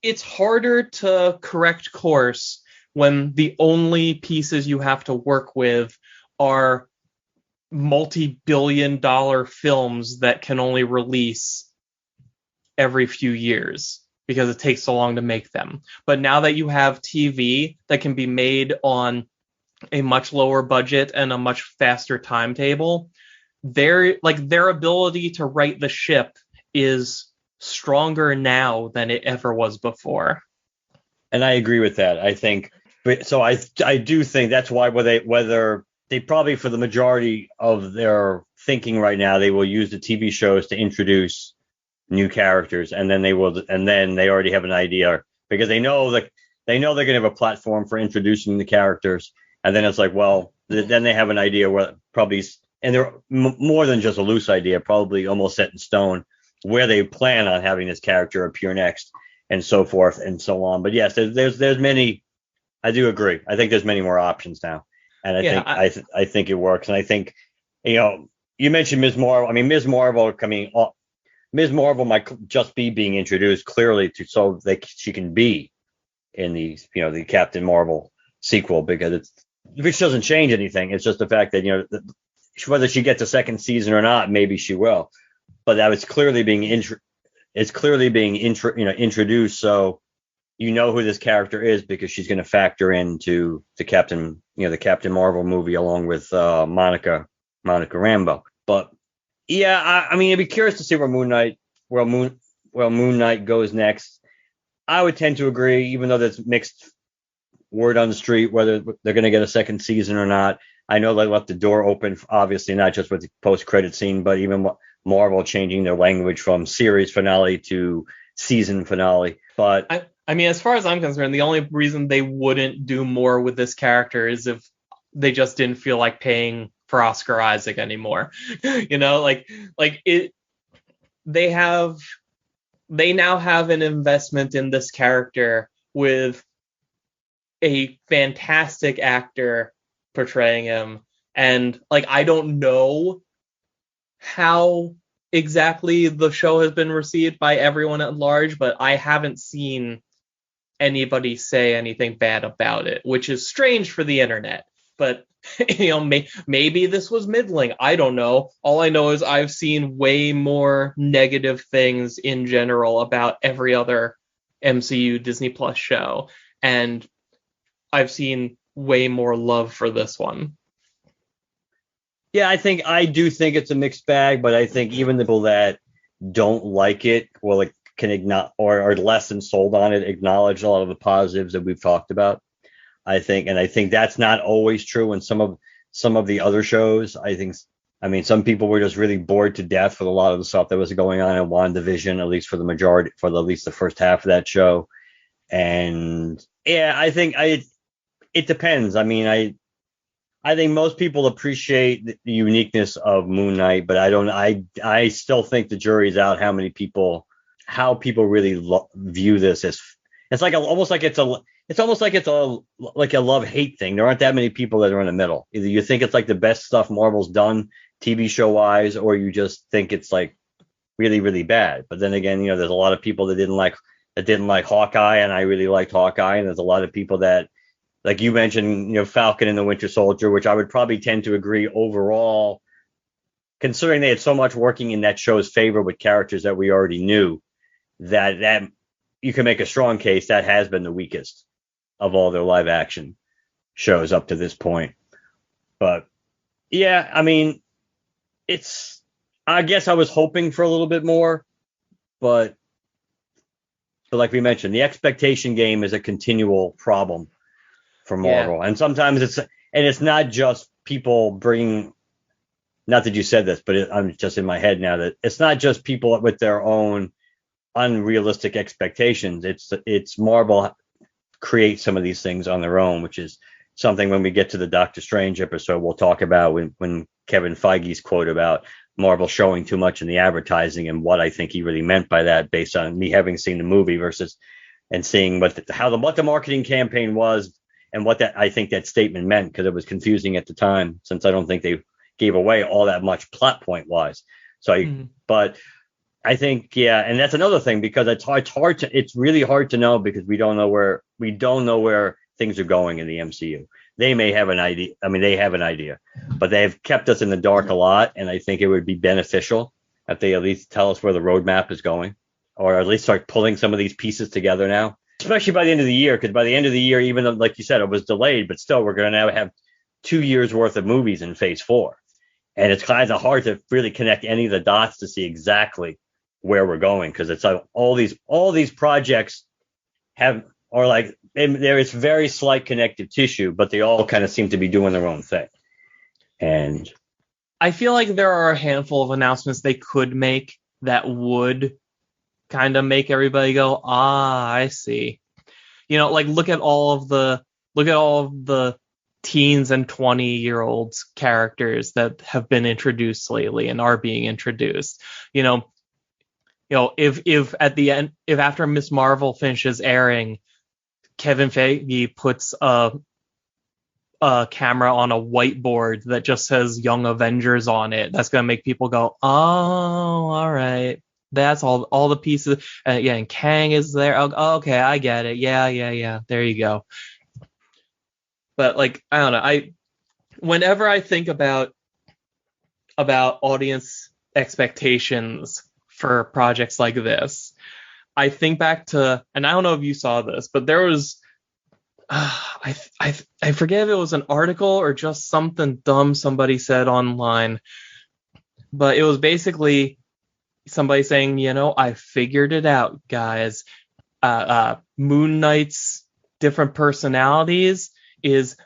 it's harder to correct course when the only pieces you have to work with are multi-billion-dollar films that can only release every few years because it takes so long to make them. But now that you have TV that can be made on a much lower budget and a much faster timetable, their ability to right the ship is stronger now than it ever was before. And I agree with that. I think so. I do think that's why whether they probably, for the majority of their thinking right now, they will use the TV shows to introduce new characters, and then they already have an idea, because they know they're going to have a platform for introducing the characters, and then it's like, well, then they have an idea where probably, and they're more than just a loose idea, probably almost set in stone, where they plan on having this character appear next, and so forth and so on. But yes, there's many. I do agree. I think there's many more options now, and I think it works. And I think, you mentioned Ms. Marvel. I mean, Ms. Marvel coming. Ms. Marvel might just be being introduced clearly she can be in the Captain Marvel sequel, because which doesn't change anything. It's just the fact that whether she gets a second season or not, maybe she will. But that was clearly being introduced, so who this character is, because she's going to factor into the Captain Marvel movie along with Monica Rambeau. But yeah, I mean, I'd be curious to see where Moon Knight goes next. I would tend to agree, even though there's mixed word on the street whether they're going to get a second season or not. I know they left the door open, obviously, not just with the post-credit scene, but even Marvel changing their language from series finale to season finale. But I mean, as far as I'm concerned, the only reason they wouldn't do more with this character is if they just didn't feel like paying for Oscar Isaac anymore. They now have an investment in this character with a fantastic actor portraying him, and I don't know how exactly the show has been received by everyone at large, but I haven't seen anybody say anything bad about it, which is strange for the internet. But maybe this was middling. I don't know. All I know is I've seen way more negative things in general about every other MCU Disney Plus show, and I've seen way more love for this one. Yeah, I do think it's a mixed bag, but I think even the people that don't like it, can acknowledge, or are less than sold on it, acknowledge a lot of the positives that we've talked about. I think that's not always true in some of the other shows. I mean, some people were just really bored to death with a lot of the stuff that was going on in WandaVision, at least for at least the first half of that show. And yeah, it depends. I mean, I think most people appreciate the uniqueness of Moon Knight, but I still think the jury's out how people really view this as. It's almost like it's a love-hate thing. There aren't that many people that are in the middle. Either you think it's like the best stuff Marvel's done TV show wise, or you just think it's like really, really bad. But then again, there's a lot of people that didn't like Hawkeye, and I really liked Hawkeye, and there's a lot of people that, like you mentioned, Falcon and the Winter Soldier, which I would probably tend to agree overall, considering they had so much working in that show's favor with characters that we already knew, that you can make a strong case that has been the weakest of all their live action shows up to this point. But yeah, I mean, I guess I was hoping for a little bit more, but like we mentioned, the expectation game is a continual problem for Marvel. Yeah. And sometimes it's not just people bringing, not that you said this, but I'm just in my head now, that it's not just people with their own unrealistic expectations. It's Marvel create some of these things on their own, which is something when we get to the Doctor Strange episode we'll talk about, when Kevin Feige's quote about Marvel showing too much in the advertising, and what I think he really meant by that, based on me having seen the movie and seeing what the marketing campaign was, and what I think that statement meant, because it was confusing at the time, since I don't think they gave away all that much plot point wise. But I think, yeah, and that's another thing, because it's really hard to know, because we don't know where things are going in the MCU. They may have an idea. I mean, they have an idea, but they've kept us in the dark a lot, and I think it would be beneficial if they at least tell us where the roadmap is going, or at least start pulling some of these pieces together now, especially by the end of the year, because by the end of the year, even though, like you said, it was delayed, but still, we're going to now have 2 years worth of movies in Phase 4, and it's kind of hard to really connect any of the dots to see exactly where we're going, because it's like all these projects are like, there is very slight connective tissue, but they all kind of seem to be doing their own thing. And I feel like there are a handful of announcements they could make that would kind of make everybody go, I see. Like look at all of the teens and 20-year-olds characters that have been introduced lately and are being introduced. If at the end, if after Ms. Marvel finishes airing, Kevin Feige puts a camera on a whiteboard that just says Young Avengers on it, that's going to make people go, oh, all right. That's all the pieces. Yeah, and Kang is there. Oh, okay, I get it. Yeah. There you go. But like, I don't know. Whenever I think about audience expectations for projects like this, I think back to, and I don't know if you saw this, but there was, I forget if it was an article or just something dumb somebody said online, but it was basically somebody saying, I figured it out, guys. Moon Knight's different personalities is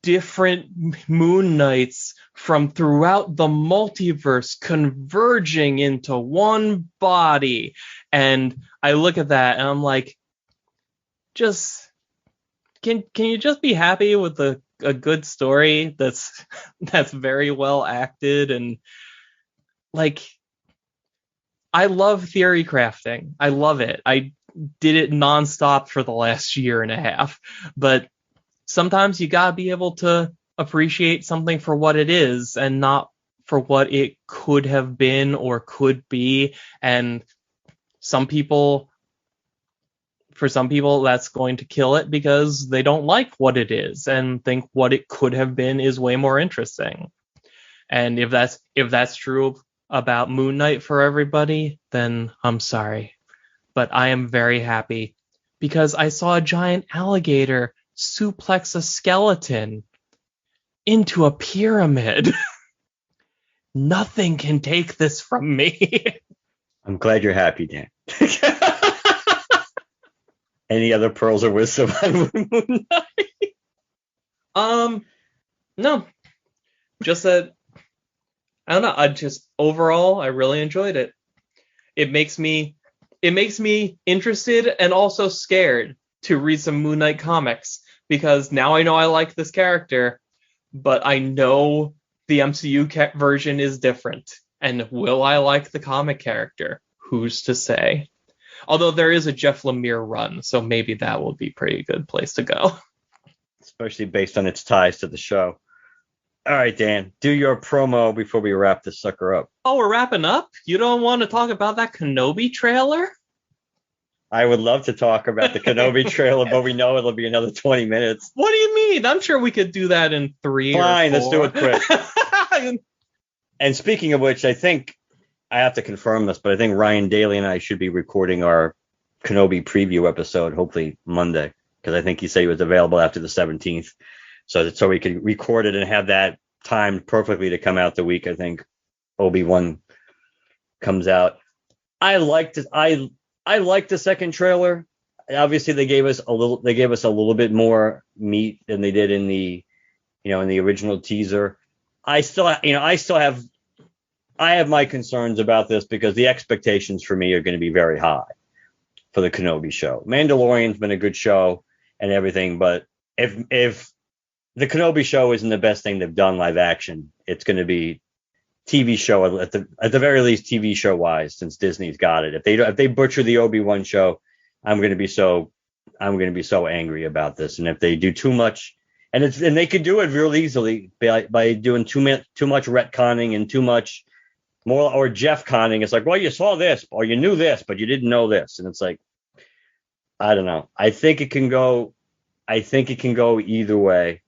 different Moon Knights from throughout the multiverse converging into one body. And I look at that and I'm like, just can you just be happy with a good story that's very well acted? And like, I love theory crafting. I love it. I did it nonstop for the last year and a half. But sometimes you gotta be able to appreciate something for what it is and not for what it could have been or could be. And for some people, that's going to kill it because they don't like what it is and think what it could have been is way more interesting. And if that's true about Moon Knight for everybody, then I'm sorry. But I am very happy because I saw a giant alligator suplex a skeleton into a pyramid. Nothing can take this from me. I'm glad you're happy, Dan. Any other pearls of wisdom on Moon Knight? No. Just that, I don't know. Overall, I really enjoyed it. It makes me interested and also scared to read some Moon Knight comics because now I know I like this character, but I know the MCU version is different. And will I like the comic character? Who's to say? Although there is a Jeff Lemire run, so maybe that will be a pretty good place to go. Especially based on its ties to the show. All right, Dan, do your promo before we wrap this sucker up. Oh, we're wrapping up? You don't want to talk about that Kenobi trailer? I would love to talk about the Kenobi trailer, but we know it'll be another 20 minutes. What do you mean? I'm sure we could do that in 3 Fine, or 4. let's do it quick. And speaking of which, I think I have to confirm this, but I think Ryan Daly and I should be recording our Kenobi preview episode, hopefully Monday, because I think he said he was available after the 17th. So we could record it and have that timed perfectly to come out the week I think Obi-Wan comes out. I liked the second trailer. Obviously they gave us a little bit more meat than they did in the original teaser. I have my concerns about this because the expectations for me are going to be very high for the Kenobi show. Mandalorian's been a good show and everything, but if the Kenobi show isn't the best thing they've done live action, it's going to be TV show at the very least TV show wise, since Disney's got it. If they butcher the Obi-Wan show, I'm going to be so angry about this. And if they do too much, and they could do it real easily by doing too much retconning and too much more, or Jeff conning. It's like, well, you saw this or you knew this, but you didn't know this, and it's like, I don't know. I think it can go either way.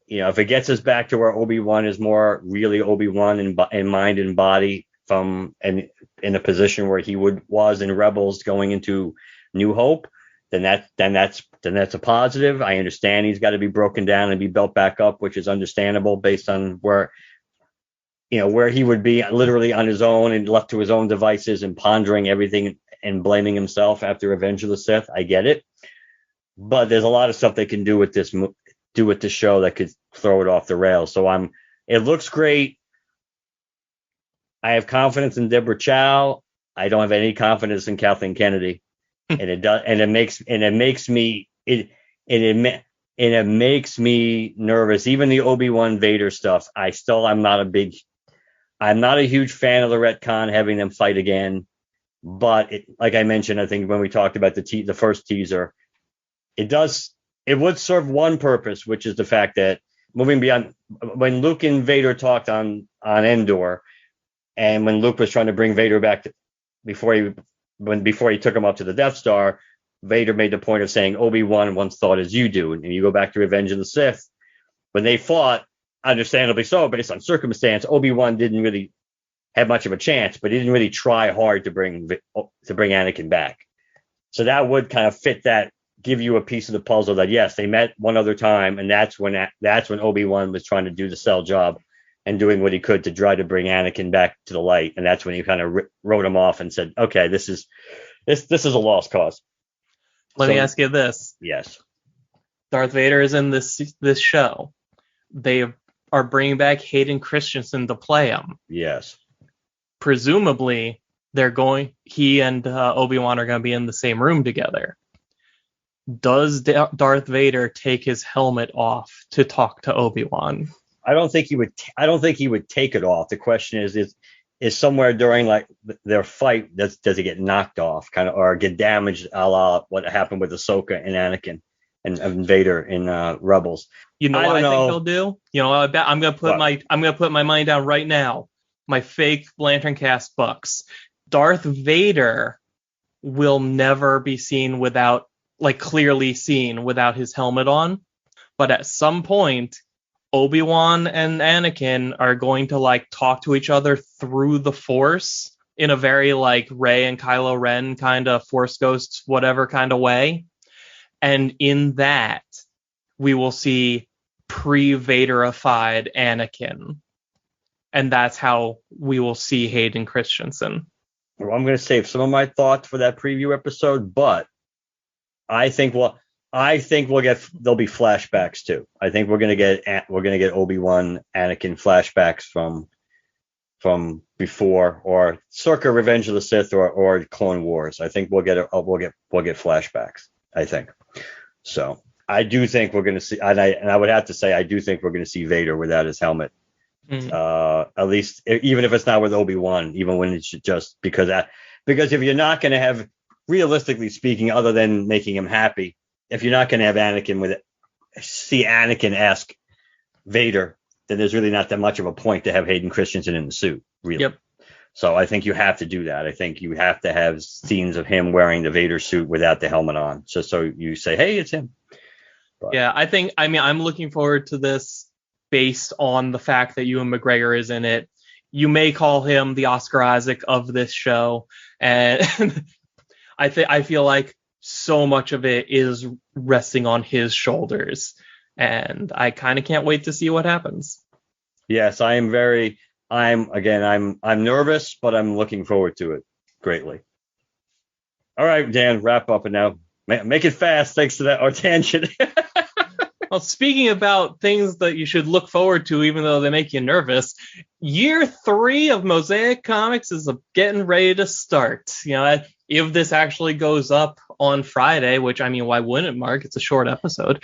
If it gets us back to where Obi-Wan is more really Obi-Wan in mind and body and in a position where he was in Rebels going into New Hope, then that's a positive. I understand he's got to be broken down and be built back up, which is understandable based on where he would be literally on his own and left to his own devices and pondering everything and blaming himself after Revenge of the Sith. I get it, but there's a lot of stuff they can do with this show that could throw it off the rails. So it looks great. I have confidence in Deborah Chow. I don't have any confidence in Kathleen Kennedy. and it makes me nervous. Even the Obi-Wan Vader stuff, I'm not a huge fan of the retcon having them fight again. But like I mentioned, I think when we talked about the first teaser, it would serve one purpose, which is the fact that moving beyond, when Luke and Vader talked on Endor, And when Luke was trying to bring Vader back before he took him up to the Death Star, Vader made the point of saying Obi-Wan once thought as you do. And you go back to Revenge of the Sith, when they fought, understandably so, based on circumstance, Obi-Wan didn't really have much of a chance, but he didn't really try hard to bring Anakin back. So that would kind of fit that, give you a piece of the puzzle that yes, they met one other time, and that's when Obi-Wan was trying to do the cell job and doing what he could to try to bring Anakin back to the light, and that's when he kind of wrote him off and said, "Okay, this is a lost cause." Let me ask you this: Yes, Darth Vader is in this show. They are bringing back Hayden Christensen to play him. Yes. Presumably, he and Obi-Wan are going to be in the same room together. Does Darth Vader take his helmet off to talk to Obi-Wan? I don't think he would take it off. The question is somewhere during like their fight, does it get knocked off, kind of, or get damaged, a la what happened with Ahsoka and Anakin and Vader in Rebels. You know what I think they'll do? You know, I'm gonna put my money down right now. My fake LanternCast bucks. Darth Vader will never be seen without, like, clearly seen without his helmet on. But at some point, Obi-Wan and Anakin are going to like talk to each other through the Force in a very like Rey and Kylo Ren kind of Force ghosts, whatever kind of way. And in that, we will see pre-Vaderified Anakin. And that's how we will see Hayden Christensen. Well, I'm going to save some of my thoughts for that preview episode, but I think there'll be flashbacks too. I think we're going to get Obi-Wan Anakin flashbacks from before or circa Revenge of the Sith or Clone Wars. I think we'll get flashbacks. I think so. I do think we're going to see, and I would have to say I do think we're going to see Vader without his helmet. At least, even if it's not with Obi-Wan, even when it's just because if you're not going to have, realistically speaking, other than making him happy, if you're not going to have Anakin-esque Vader, then there's really not that much of a point to have Hayden Christensen in the suit, really. Yep. So I think you have to do that. I think you have to have scenes of him wearing the Vader suit without the helmet on, just so you say, hey, it's him. But, yeah, I'm looking forward to this based on the fact that Ewan McGregor is in it. You may call him the Oscar Isaac of this show, and I feel like so much of it is resting on his shoulders, and I kind of can't wait to see what happens. Yes, I'm nervous, but I'm looking forward to it greatly. All right, Dan, wrap up and now make it fast. Thanks to that our tangent. Well, speaking about things that you should look forward to, even though they make you nervous, year 3 of Mosaic Comics is getting ready to start. You know, if this actually goes up on Friday, which, I mean, why wouldn't it, Mark? It's a short episode.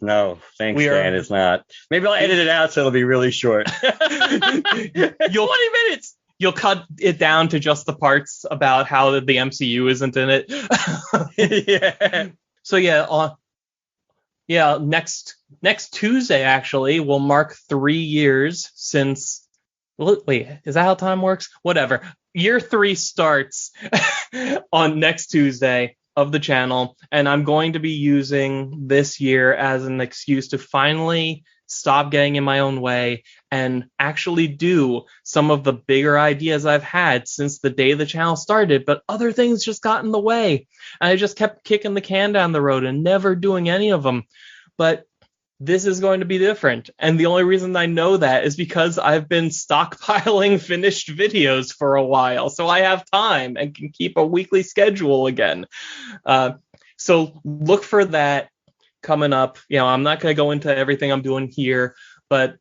No, thanks, Dan. It's not. Maybe I'll edit it out so it'll be really short. 20 minutes. You'll cut it down to just the parts about how the MCU isn't in it. Yeah. So next Tuesday actually will mark 3 years since. Wait, is that how time works? Whatever. Year 3 starts on next Tuesday of the channel, and I'm going to be using this year as an excuse to finally stop getting in my own way and actually do some of the bigger ideas I've had since the day the channel started, but other things just got in the way. And I just kept kicking the can down the road and never doing any of them. But this is going to be different. And the only reason I know that is because I've been stockpiling finished videos for a while. So I have time and can keep a weekly schedule again. So look for that coming up. You know, I'm not going to go into everything I'm doing here, but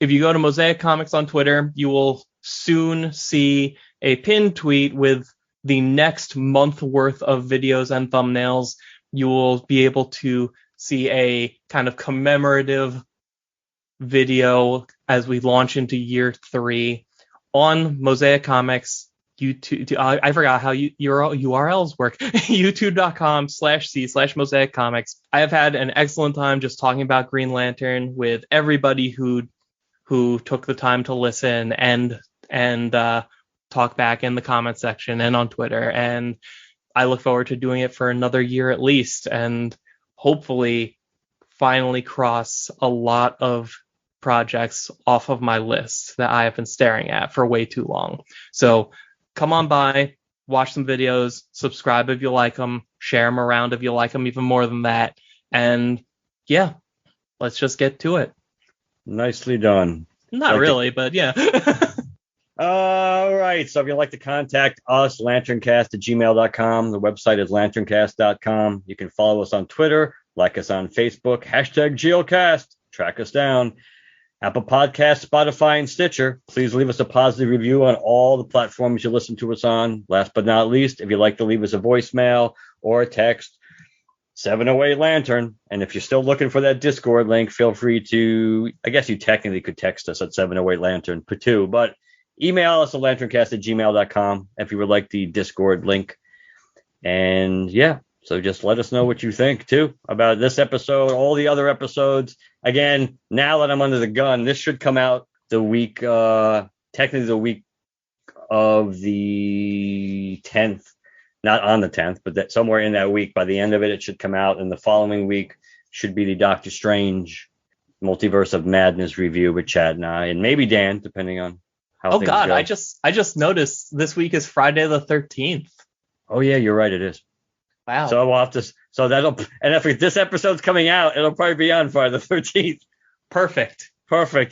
if you go to Mosaic Comics on Twitter, you will soon see a pinned tweet with the next month worth of videos and thumbnails. You will be able to see a kind of commemorative video as we launch into year 3 on Mosaic Comics YouTube. I forgot how URLs work. youtube.com/c/Mosaic Comics. I have had an excellent time just talking about Green Lantern with everybody who took the time to listen and and talk back in the comment section and on Twitter. And I look forward to doing it for another year at least, and hopefully finally cross a lot of projects off of my list that I have been staring at for way too long. So come on by, watch some videos, subscribe if you like them, share them around if you like them even more than that. And yeah, let's just get to it. Nicely done. Not really, but yeah. All right. So if you'd like to contact us, LanternCast@gmail.com. The website is LanternCast.com. You can follow us on Twitter, like us on Facebook, #GLCast, track us down. Apple Podcasts, Spotify, and Stitcher. Please leave us a positive review on all the platforms you listen to us on. Last but not least, if you'd like to leave us a voicemail or a text, 708 Lantern. And if you're still looking for that Discord link, feel free to, I guess you technically could text us at 708 Lantern too, but email us at LanternCast@gmail.com if you would like the Discord link. And yeah, so just let us know what you think too about this episode, all the other episodes. Again, now that I'm under the gun, this should come out the week, technically the week of the 10th, not on the 10th, but that somewhere in that week. By the end of it, it should come out, and the following week should be the Doctor Strange Multiverse of Madness review with Chad and I, and maybe Dan, depending on how things God, go. I just noticed this week is Friday the 13th. Oh yeah, you're right, it is. Wow. So we'll have to. So that'll. And if this episode's coming out, it'll probably be on Friday the 13th. Perfect.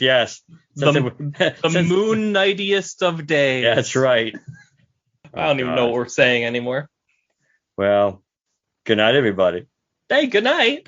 Yes. The moon nightiest of days. Yeah, that's right. I don't even know what we're saying anymore. Well, good night, everybody. Hey, good night.